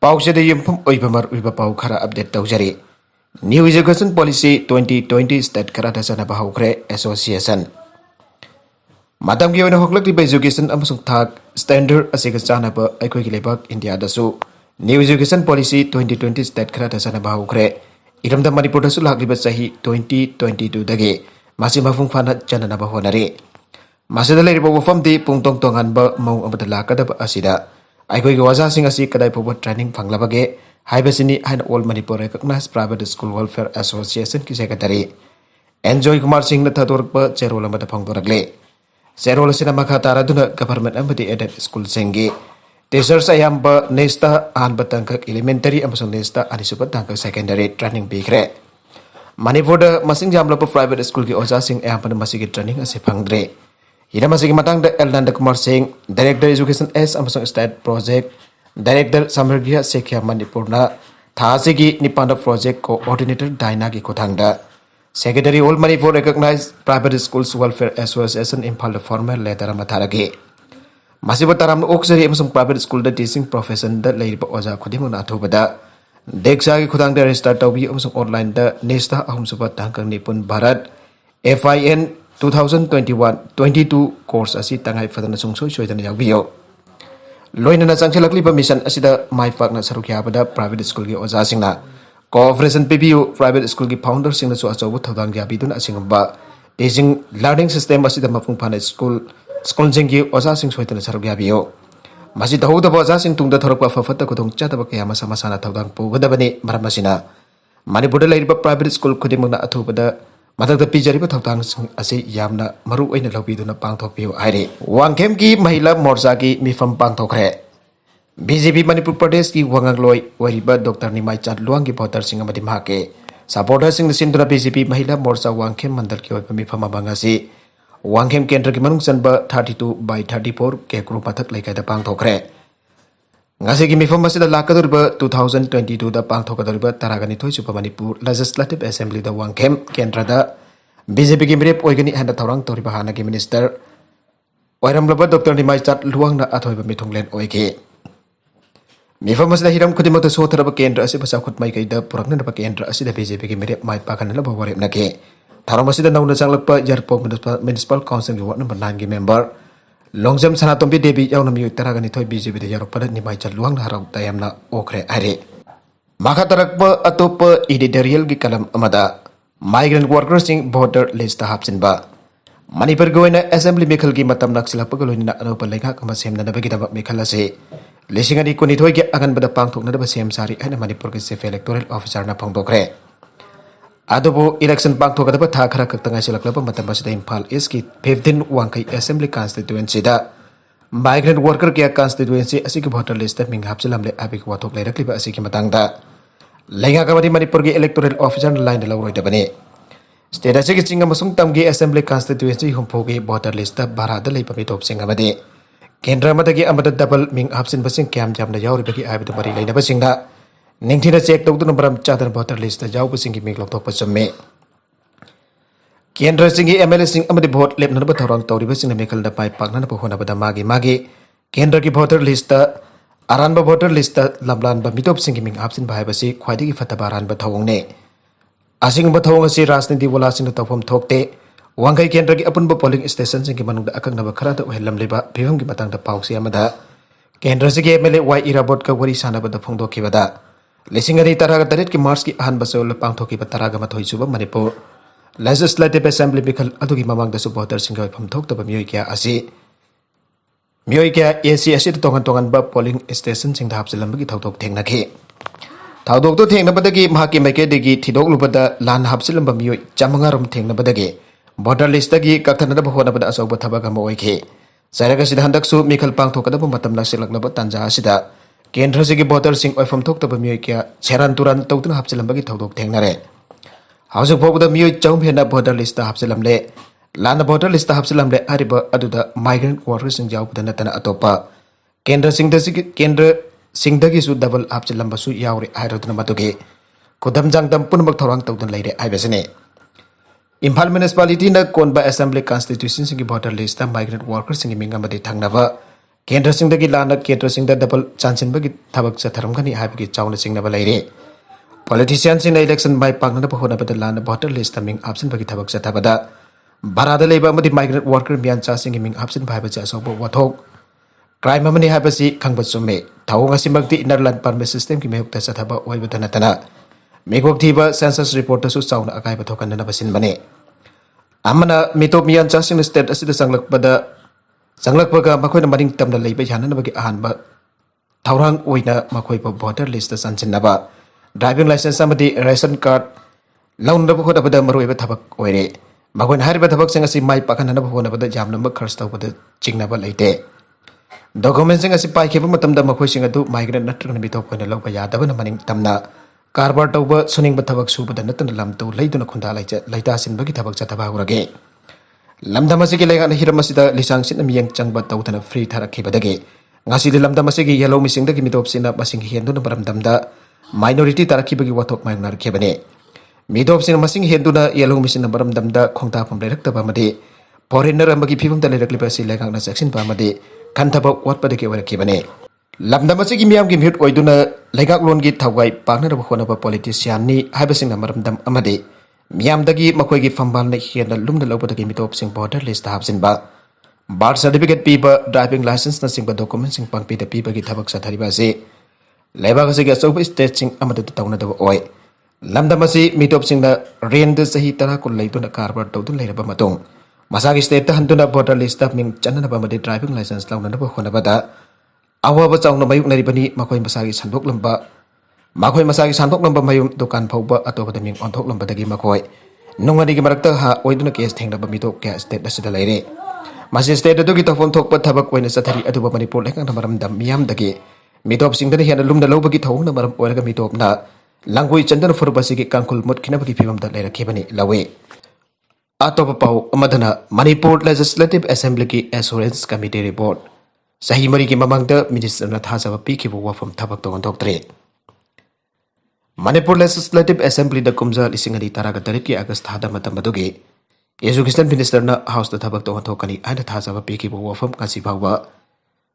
पाउसेद युमफम ओइबमर उइबा पाउ खरा अपडेट तौजरी न्यू एजुकेशन पॉलिसी 2020 स्टेट खरा दसना बाहुखरे एसोसिएशन मातम की ओइना होक्लक एजुकेशन अमसुंग थाक स्टैंडर्ड असिगा चानब अखोइगी लेबाक इंडिया दसु न्यू एजुकेशन पॉलिसी 2020 स्टेट खरा दसना बाहुखरे इरमदा मणिपुर दसु लाखलिबा चाही 2022 दगे मासि मफुंग फाना चननबा होनरे मासिदा लेरिबा वफमदि पुंगतोंग तोंगानबा मौ अमदा लाकदबा असिदा अखोइगी वजासिंग असि कदाइ फोबा ट्रेनिंग फंगलबगे हाइबसिनी हाइन all Manipur recognised private school welfare association की सेक्रेटरी एनजॉय कुमार सिंह न थदोरप चेरोल अमदा फंगदोरगले चेरोल सिना मखा तारादुना गवर्नमेंट अमदी एडेड स्कूल सिंगी टीचर्स अयाम्ब नेस्ता आनब तंकक एलिमेंटरी अमसुंग नेस्ता अनिसुब तंकक सेकेंडरी ट्रेनिंग पीखरे मणिपुर मसिंग जामलब प्राइवेट स्कूल की ओजासिंग अयाम्बन मसिगी ट्रेनिंग असे फंगद्रे हिरमसिगी मतंग एलनंद कुमार सिंह डायरेक्टर एजुकेशन एस अमसुंग स्टेट प्रोजेक्ट डायरेक्टर समृद्धिया सेख्या मणिपुरना थासिगी निपान प्रोजेक्ट कोऑर्डिनेटर डायना की खुथांगदा secretary all Manipur recognised private schools welfare association Imphal formal letter अमा थारगे मासिब ताराम ओक्सरी अमसुंग प्राइवेट स्कूल द टीचिंग प्रोफेशन द लेरिबा ओजा खुदिमना अथुबदा डेक्सा की खुदांग रजिस्टर तौबी अमसुंग ऑनलाइन द नेस्ता अहुमसुबा तांकंग निपुन भारत FIN 2021-22 कोर्स असी तंगाई फदना सुंगसोय सोयदना याबियो लोइनना चांगसेलकलिबा मिशन असिदा माइपाकना सरुक याबदा प्राइवेट स्कूल की ओजासिंगना कोऑपरेशन पीबीयू प्राइवेट स्कूल की फाउंडर सिंगना सु अचौब थौदांग याबिदुना असिंगबा टीचिंग लर्निंग सिस्टम असिदा मफुंग फाना स्कूल जिंगी ओजासिंग सोयदना सरुक याबियो मसि तहौदबा ओजासिंग तुंगदा थोरकपा फफत खुदोंग चादबा कया मसा मसाना थौदांग पुगदबनी मरम असिना मणिपुर लेरिबा प्राइवेट स्कूल खुदिमगना अथुबदा मदद पीजरीब थौतांग असे यामना मरु ओइना लौबीदुना पांगथोकपियो हाइरे वांगखेम की महिला मोर्चा की मिफम पांगथोखरे बीजेपी मणिपुर प्रदेश की वंगलोय ओरिबा डॉक्टर निमाई चाटलुआंग की वोटर सिंह अमदि माके सपोर्टर सिंह सिंदुना बीजेपी महिला मोर्चा वांगखेम मंडल की ओइबा मिफम अबंगासी वांगखेम केंद्र की मनुंग चनबा 32/34 के group मथक लेकायदा पांगथोखरे ngasi gi mifam masida lakadurba 2022 da pangthokadurba taragani thoi supa manipur legislative assembly da wangkhem kendra da BJP gi mirep oigani handa thorang toriba hana gi minister oiramlaba dr nimai chat luang na athoiba mithunglen oige mifam masida hiram khudimata sotharaba kendra ase basa khutmai kai da purakna ba kendra ase da BJP gi mirep mai pakan la bawarep na ke tharam masida nauna changlakpa yarpok municipal council gi ward number 9 gi member Longjam Sanatombi Devi Yaunami Taragani Toy BJP the Yaropada Nimai Chaluang Harau Tayamna Okre Are Makatarakpa Atopa editorial Gikalam Amada Migrant Workers in Border List Hapsinba Manipur Goina Assembly Mikal Gimatam Naxilapagolina Anopa Leka Kamasem Nabagita Mikalase Lishingani Kunitoy Agan Bada Pangtok Naba Sem Sari and Manipur Safe Electoral Officer Napongokre Adobo election bank to kadaba thakara kaktanga silaklaba matabasida Impal East ki 15 Wangkai Assembly constituency da migrant worker kia constituency asiki voter list da ming hapsilamle abik wathok leirakliba asiki matangda lenga kamadi Manipur ki electoral officer line da lawroi da bane state asiki chinga masung tamgi assembly constituency humphogi voter list da barada leipa mitop singa made kendra madagi amada double ming hapsin basing kyam jamna yawri bagi abidu bari leina basingda Ningthina check tawduna baram chadan voter list da jawbu singi ming lokthok pachamme Kendra singi MLA sing amadi vote lepna ba thorang tawriba singna mekal da pai pakna na pohona ba da magi kendra ki voter list da aran ba voter list da lamlan ba mitop singi ming absin ba basi khwaidi ki fataba aran ba thawong ne asing ba thawong asi rajniti wala sing tawphom thokte wangai kendra ki apun ba polling station singi manung da akang na ba khara da helam leba bhim ki matang da pausi amada kendra singi MLA Y irabot ka wari sana ba da phongdo ki bada Lisingari taraga tarit ki Mars ki ahan basol pangthoki ba taraga mathoi suba Manipur Legislative Assembly bikal adugi mamang da supporter singa pham thok ta ba mioi kya AC tongan ba polling station sing da hapselam gi thok thengna ke thawdok to thengna badagi mahaki maike degi thidok lubada lan hapselam ba mioi chamanga rom thengna badagi voter list gi kakthana da hona bada asok ba thabaga mo oike saraga sidhandak su mikal pangthok da ba matam na silakna ba tanja asida Kendra sigi voter sing oifam thok taba mioi kya seran turan tawtuna hapsilambagi thawdok thengnare Housing Pobuda Mioi Chong Hena voter list hapsilamle Lana voter list hapsilamle ariba aduda migrant workers sing jaw budana tana atopa Kendra singdagi su double hapsilamba su yawri airoduna matuge Kudam jangdam punmak thorang tawdun leire aibasene Imphal municipality na konba assembly constitution sing voter list migrant workers sing mingamadi thangnaba केंद्रसिंगदगी लाना केंद्रसिंगदा double चांसिनबगी थबक चथरमगनी हाइबगी चावना सिंगनबा लैरे पॉलिटिशियन सिंह इलेक्शन बाय पांगनबा होनबदा लाना भोटर लिस्ट मिंग हापसिनबगी थबक चथबदा बारादा लेबा अमदी माइग्रेंट वर्कर मियानचा सिंह मिंग हापसिन भाइबा चासोबो वाथोक क्राइम अमनी हाइबसी खंगबा चुमे थावंग असिमक्ति इनर लैंड परमिट सिस्टम की मेहुक्ता चथबा ओइबदा नतना मेगोक थीबा सेंसस रिपोर्ट सु चावना अकाइबा थोकनना बसिनबने अमना मिटोप मियानचा सिंह स्टेट असिदा संगलकबदा संगलकबगा मखोइना मरिंग तमना लेबा याननबगी अहानबा थौरांग ओइना मखोइबा भोटर लिस्ट संचिनबा ड्राइविंग लाइसेंस अमदी रेशन कार्ड लौनबा होदबदा मरोइबा थबक ओइरे मखोइन हारिबा थबक सिंग असि माइ पाखननबा होनबदा यामनबा खर्च तौबदा चिंगनबा लेते डॉक्यूमेंट सिंग असि पाइखेबा मतमदा मखोइ सिंग अदु माइग्रेंट नत्रगन मिटोप कोइना लौबा यादबना मनिंग तमना कारबार तौबा सुनिंगबा थबक सुबदा नतन लमतौ लैदुना खुंदा लैता सिनबगी थबक चथबा हुरगे लमदम असिगी लेगाना हिरम असिदा लिसांग सिन मियंग चंगबा तौथना free थारखिबदगे ngasi lambdam asigi yellow missing dagi mitop sina masing henduna baramdamda minority tarakibagi wathok maingnar khebane mitop sina masing henduna yellow missing baramdamda khongta pham lerak taba made foreigner amagi phibum da lerak lipa si lekang na section pa made khanthaba watpa de kewara khebane lambdam asigi miyam gi mute oiduna legak lon gi thawai pangna ba khona ba politician ni haibasing na baramdam amade miyam dagi makoi gi fambal na henda lumna loba dagi mitop sing border list habsin ba birth certificate पीब driving licence नसिंग document सिंग पंगपी द पीब की थबक सथरिबा से लेबाग से अचौब state सिंग अमद तौनदब ओय लमदम असि मिटोप सिंग द रेन द सही तरह को लेदुना कारबार तौदुन लेरबा मतों मसागी स्टेट हंदुना वोटर लिस्ट मिंग चन्ननबा मदे ड्राइविंग लाइसेंस लौननब होनबदा अवब चाउन मयुक नरिबनी मखोय मसागी संदोक लंबा मखोय मसागी संदोक लंबा मयुम दुकान फौबा अतोबद मिंग ऑनथोक लंबदगी मखोय नुंगदगी मरक्ता हा ओइदुना केस थेंगनबा मिटोप के स्टेट असदा लेरे मासी स्टेट अदुगी तफोन थोकपा थबक ओइना चथरी अदुबा मणिपुर लेखंग मरमदम मियामदगी मिटोप सिंगदन हेना लुमदा लौबगी थौना मरम ओरगा मिटोपना लांगुई चंदन फुरबसिगी कांकुल मुटखिनबगी फिबमदा लेरखेबनी लवे अतोप पाउ अमदना मणिपुर लेजिस्लेटिव असेंबली की एश्योरेंस कमिटी रिपोर्ट सही मरी की ममंगदा मिनिस्टरना थाजबा पीखिबो वाफम थबक तोंथोक्त्रे मणिपुर लेजिस्लेटिव असेंबली द कुमजा लिसिंगनी तरागा तरिक की अगस्त थादा मतम मदुगी एजुकेशन मिनिस्टर हाउस थबक तोहथोकनी आइन थाजब पीखिबो वफम कासी फावबा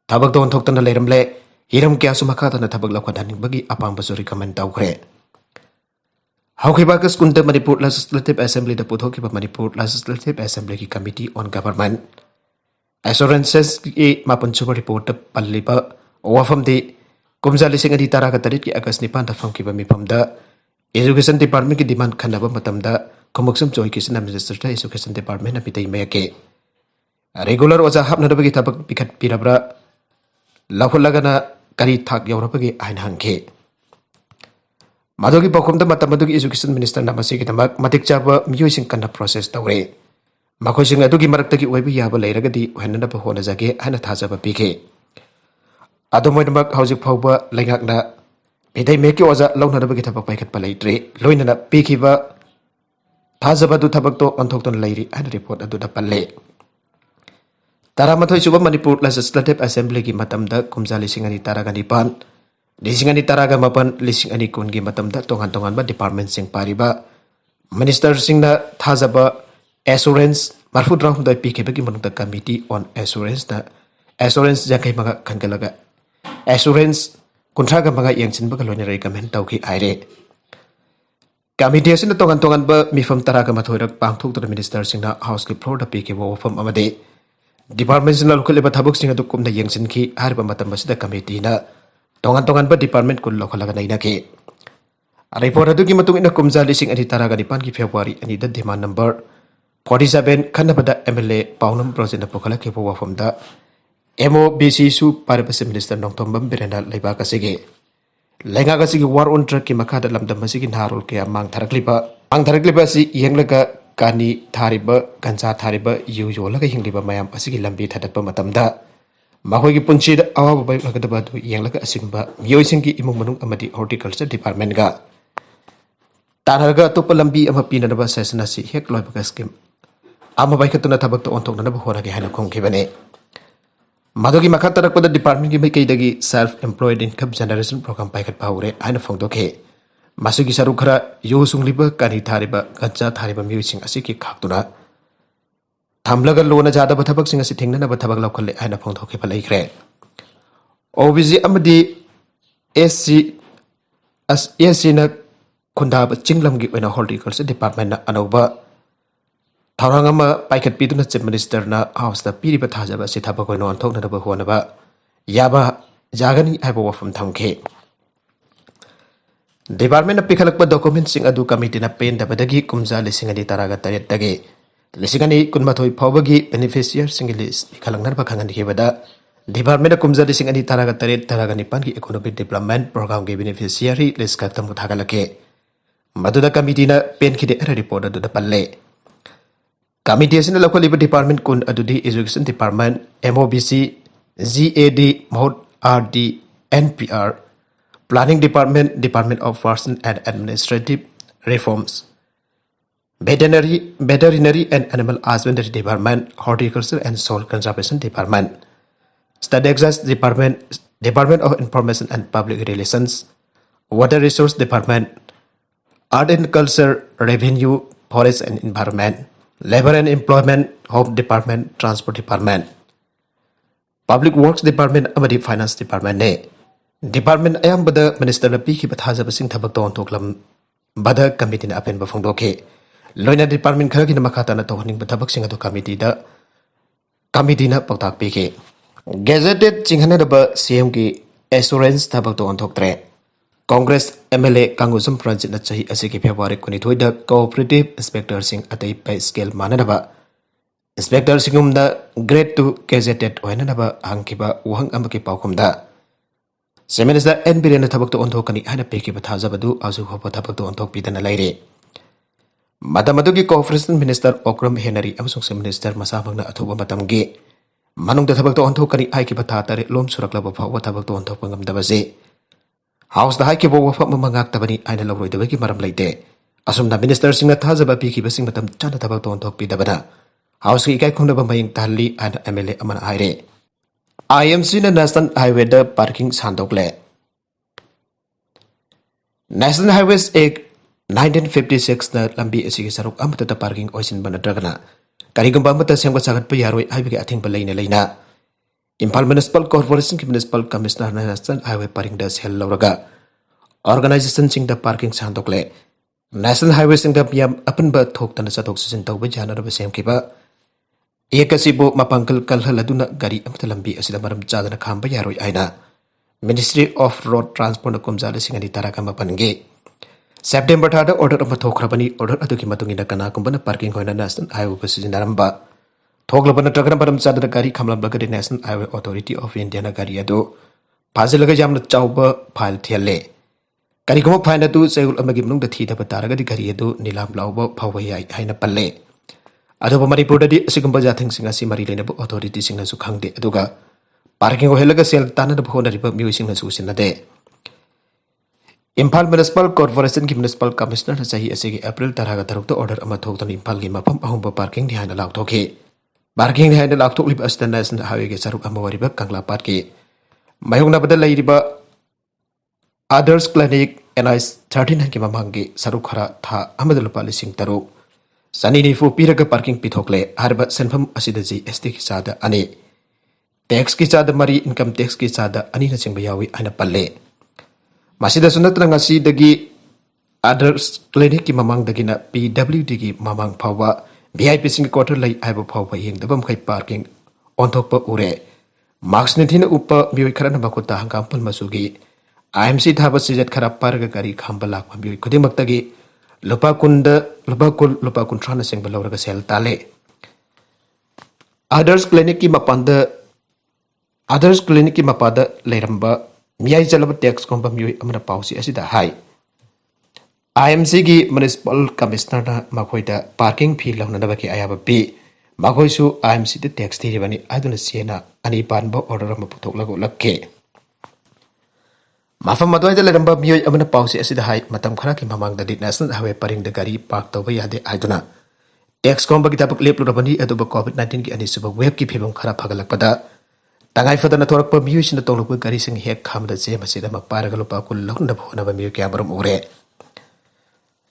थबक तोहथोक्तना लेरमले हिरम क्यासु मखादना थबक लखनहनिबगी अपांबसु रिकमेंड तौखरे हौखिबा अगस्त कुंद मणिपुर लेजिस्लेटिव असेंबली द पुथोकिबा मणिपुर लेजिस्लेटिव असेंबली की कमिटी ऑन गवर्नमेंट एश्योरेंसेस की मापन सुपर रिपोर्ट पल्लिबा वफम दे कुमजा लिसिंग अदि तरागा तरिक की अगस्त निपान फमकिबा मिफमदा एजुकेशन डिपार्टमेंट की डिमांड खनबा मतमदा कमुक्सम चोई किसन मिनिस्टर एजुकेशन डिपार्टमेंट पितई मेके रेगुलर ओजा हापनबगी थबक पिखत पिरब्रा लखुलगना करी थाक यौरबगी आइन हंगे मदुगी पखुमदा मतमदुगी एजुकेशन मिनिस्टर नमसिगी दमक मतिक चाबा मियोइसिंग कन्ना प्रोसेस तौरे मखोइसिंग अदुगी मरक्तगी ओइबि याबा लेरगदी हननबा होनजागे हाना थाजबा पिखे अदुमोइदमक हौजिक फावबा लेगाकना पितई मेके ओजा लौननबगी थबक पाइखत पलैत्रे लोइनना पिखिबा थाजबदु थबक अंथोक्तन लेरी आइन रिपोर्ट अदुदा पल्ले तरामथोइ सुबा मणिपुर लेजिस्लेटिव असेंबली की मतमदा कुमजा लिसिंग अनि तरागा निपान लिसिंग अनि तरागा मपन लिसिंग अनि कुन की मतमदा तोंगान तोंगान बा डिपार्टमेंट सिंग पारिबा मिनिस्टर सिंगना थाजबा एश्योरेंस मरफुद्रा हुंदा पीखेबगी मनुदा कमिटी ऑन एश्योरेंस जंखै मगा खनगलगा एश्योरेंस कुंथ्रागा मगा यंगसिनबगा लोइना रेकमेंड तौखि आइरे कमिटी असिन तोंगान तोंगान बा मिफम तरागा मथोइरक पांगथोक्तुना मिनिस्टर सिंगना हाउस की फ्लोर दा पीखेबो वफम अमदे डिपार्टमेंट सिंगना लुखलिबा थबक सिंग अदु कुमना यंगसिनखि हारिबा मतम असिदा कमिटी ना तोंगान तोंगान बा डिपार्टमेंट कुल लखलगा नैनाके रिपोर्ट अदुगी मतुंग इना कुमजा लिसिंग अनि तरागा निपान की फेब्रुआरी अनि द डिमांड नंबर 47 खनबदा एमएलए पाउनम प्रोजेक्ट पुखला केबो वफम दा एमओ बीसी सु पारबस मिनिस्टर नोंथोंबम बिरेंदा लेबा कसिगे लेंगा की वार ऑन ट्रक की मखाद लमदम की नारोल के मांग थरकलिबा यंगलगा कानी थारिब गंजा थारिब यू योलगा हिंगलिबा मयाम असिगी लंबी थदप मतमदा मखोगी पुंसीद अवाब बायलगदबा दु यंगलगा असिगबा मियोइसिंग की इमुंग मनुंग अमदी हॉर्टिकल्चर डिपार्टमेंट गा तारगा तोप लंबी अमा पिननबा सेशन असि हेक लोइबगा स्कीम अमा बायखतुना थबक तो ऑनथोंनबा होरगे हाना खोंखिबने मदुगी मखा तरकपद डिपार्टमेंट की मैकैदगी self employed income generation programme पाइखत पाउरे आइन फोंदोखे मासुगी सरुक खरा यो सुंगलिबा कानी थारिबा गंजा थारिबा मिउसिंग असिकी खाक्तुना थामलगा लोना जादबा थबक सिंग असि थेंगनबा थबक लौखले आइन फोंदोखे फलैख्रे OBG amadi SC na khundaba chinglamgi oina horticulture department na anoba thorang ama paikat piduna chief minister na house da piriba thajaba si thaba koino anthok na ba huanaba yaba jagani aibo wafam thamke department na pikhalakpa document sing adu committee na pen da badagi kumja lisingani taraga taret dage lisingani kunmathoi phawbagi beneficiary single list pikhalangnar ba khangani hebada department na kumja lisingani taraga taret taraga nipan ki economic development program ge beneficiary list ka tam thagalake maduda committee na pen khide report adu da palle committee asina local department kun adudi education department MOBC GAD MOD RD NPR planning department department of person and administrative reforms veterinary and animal husbandry department horticulture and soil conservation department state exercise department of information and public relations water resource department art and culture revenue forest and environment labor and employment home department transport department public works department amadi finance department ne department ayambada minister na pi ki bathajaba sing thabak ton thoklam bada committee na apen ba phongdoke loina department khara ki na makhata na tohning ba thabak sing adu committee na pautak pi ke gazetted chinghana ba CM ki assurance thabak ton thoktre Congress MLA Kangusum Francis na chahi asiki February 22 da cooperative inspector sing atai pay scale mananaba inspector singum da grade 2 gazetted oinanaba hangkiba uhang amaki paukumda Seminista NBR na thabak to onthok kani hana peki bathajabadu azu hopa thabak to onthok pidana laire madamadu ki cooperation minister Okram Henry amasung minister masabangna athuba matamgi manung da thabak to onthok kani ai ki batha tare lom suraklaba phawa thabak to onthok pangam dabase House da haiki bo wafa mamangak tabani aina logroi dabaki maram laite asumna minister singna thajaba piki basing matam chana thabak to onthok pidabana House ki kai khonda bamaying talli aina MLA amana haire IMC na National Highway da parking sandokle National Highways Act 1956 na lambi asigi saruk amata da parking oisin bana dragana karigamba amata sengba sagat pa yaroi haibigi athing leina Impal Municipal Corporation ki Municipal Commissioner na National Highway parking da sel lauraga organization sing da parking sandokle National Highway sing da piam apan ba thok tan sa thok sin tawba jana ba sem ki ba Ekasibo mapangkal kalhaladuna gari amta lambi asila maram chadana khamba yaroi aina Ministry of Road Transport na kumjala singani taraka mapange September thada order amma thokrabani order aduki matungina kana kumbana parking hoina National Highway pasijinaramba thoklabana tragana maram chadana gari khamlamba gari National Highway Authority of India na gari ado phajilaga jamna chauba file thelle gari kuma file adu segul amagi mnung da thida bataraga di gari ado nilam lauba phawai haina palle Adoba Manipur di asigamba jathing singa si mari lena authority singna su khangde aduga parking ohelaga sel tana da bhona riba miu singna su sinade Impal Municipal Corporation ki Municipal Commissioner na chahi asigi April taraga taruk to order ama thok tan Impal gi mapam ahumba parking di hana lak thoke parking di hana lak thok lib astan National Highway ge saruk ama wariba kangla pat ki mayung na badal lai riba Others Clinic NIS 13 ki mamangi saruk khara tha amadul palising taruk Sanini fu piraga parking pithokle harba senfam asida GST ki sada ani tax ki sada mari income tax ki sada ani na chingba yawi ana palle masida sunatra ngasi dagi others clinic ki mamang dagi na PWD ki mamang phawa VIP sing quarter lai aiba phawa yeng dabam khai parking onthokpa ure marks ne thina upa miwi khara na bakota hangam pal masugi IMC thaba sijat khara parga gari khamba lakwa miwi khudimak tagi Lupa kun trana sing balauraga sel tale. Others clinic ki mapada leramba miyai jalaba tax komba miwi amana pausi asida hai. IMC ki municipal commissioner na makoida parking fee launa na baki ayaba pi makoisu IMC de tax tiribani aduna siena ani panba order ma putok lagu lakke. Mafam madwai da leramba mioi amana pausi asida hai matam khara ki mamang da National Highway paring da gari park tawba yade aiduna tax komba ki tabak lep lurabani aduba COVID-19 ki anisuba web ki phibam khara phagalakpada tangai fadana thorakpa mioi sina tolukba gari sing hek khamda je masida ma paraga lupa kul launa bhona ba mioi kyamaram ure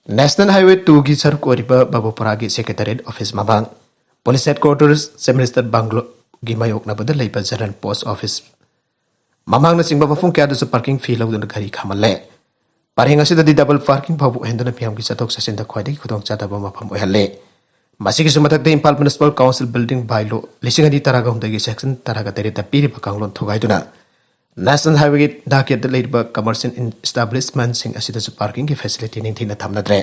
National Highway 2 ki saruk oriba Babupara ki Secretariat Office mamang Police Headquarters Minister Banglo gi mayok na badal laiba General Post Office mamangna singba mafung kya du parking fee lawduna gari khamalle pareng asidadi double parking phabu henduna pm ki chatok sasinda khwadi khudong chadaba mafam ohalle masigi sumathakte Impal Municipal Council Building Bylaw lisingadi taraga humdagi section taraga teri tapiri bakanglon thugaiduna National Highway daket leiba commercial establishment sing asida su parking ki facility ning thina thamnadre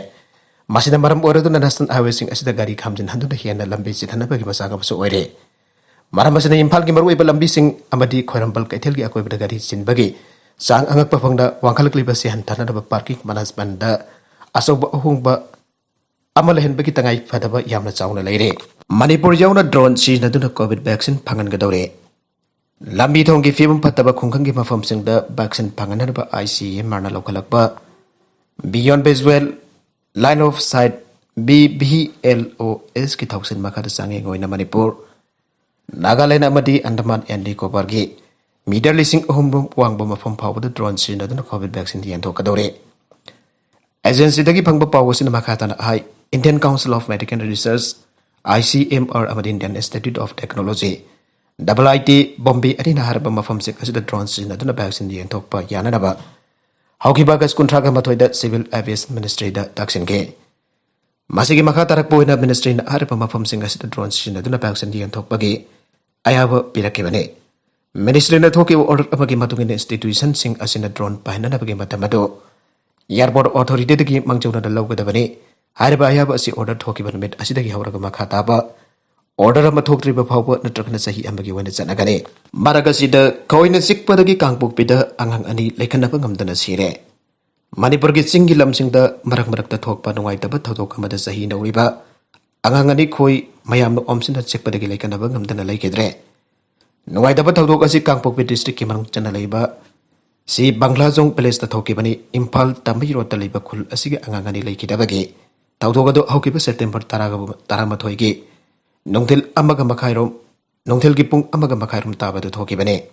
masida maram oraduna National Highway sing asida gari khamjin handuna hiana lambi chithana bagi masaga su oire maram asina Impal ki maru iba lambi sing amadi khoirambal kaithel gi akoi bada gari chin bagi sang angak pafangda wangkhalak liba si hantana da parking management da asoba ahungba amal hen bagi tangai fadaba yamna chauna leire Manipur yauna drone si naduna covid vaccine phangan gadore lambi thong gi fibum pataba khungkhang gi mafam singda vaccine phangan ba ICM marna lokalakba beyond visual line of sight BVLOS ki thausin makhada sange ngoina Manipur Nagaland amadi Andaman and Nicobar gi meter lising ohum wangba mafam phawda drone si naduna covid vaccine yan thokadore agency dagi phangba pawsin makhata na hai Indian Council of Medical Research, ICMR amadi Indian Institute of Technology, IIT Bombay adina harba mafam sik asida drones sinaduna vaccine yen thokpa yananaba. Haukiba gas kuntraga mathoida Civil Aviation Ministry da taksin ge. Masigi makha tarak poina ministry na harba mafam sing asida drones sinaduna vaccine yen thokpa ge ayaba pirakibane. Ministry na thoki order amagi matungin institution sing asina drone pahinana bagi matamado. Airport Authority dagi mangjona da lawgadabane. Hariba ayaba asi order thoki banmit asidagi hawraga makha taba order ama thoktriba phawba natrakna sahi amagi wena chanagane maraga sida koina sikpadagi kangpuk pida angang ani lekhanaba ngamdana sire Manipur gi singi lamsingda marak ta thokpa nungai taba thodok amada sahi nauriba angang ani khoi mayamno omsina sikpadagi lekhanaba ngamdana laikedre nungai taba thodok asi kangpuk district ki manung chana leiba si Banglajong place ta thoki bani Impal Tambi road ta leiba khul asigi angang ani laikidabagi Taudoga Hokiba September Taramathoigi Nongtil Amaga Makairom Nongtil Gipung Amaga Makairom Taba to Tokibane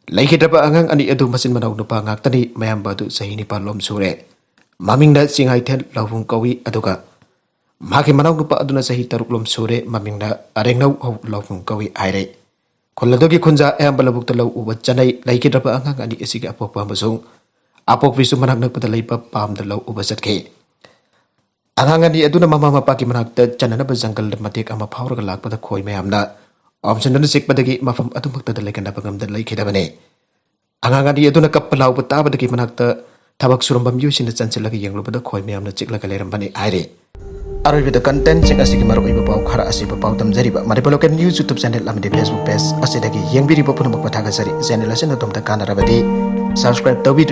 Laikitaba Angang ani Edu Masin Manau Nupa Ngaktani Mayamba to Sahini Palom Sure Maming da Singhai Tel Lavung Kawi Aduga Maki Manau Nupa Aduna Sahi Taruklom Sure Maming da Arengau Ho Lavung Kawi Aire Koladogi Kunza Ambalabuk Talau Uba Janai Laikitaba Angang ani Esiga Apok Pambasung Apok Visu Managnak Padalaipa Pam the Low Ubasatke Angangani aduna mama mapaki manakta chanana ba jungle matik ama phawraga lakpada khoi mayamna option na sikpadagi mafam adumakta dalekana bangamda laikhidabane angangani aduna kappalaw patabadagi manakta thabak surambam yusin chanchalaga yenglubada khoi mayamna chiklaga lerambani aire aribida content sing asigi maroiba paw khara asiba paw tamjariba maripolokan news YouTube channel amdi Facebook page asidagi yengbiriba punamak pathagajari channel asina tomta kanarabadi subscribe tawi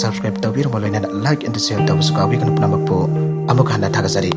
subscribe tawi romoloina like and share tawu sukawi kan punamak po amuk hana thagajari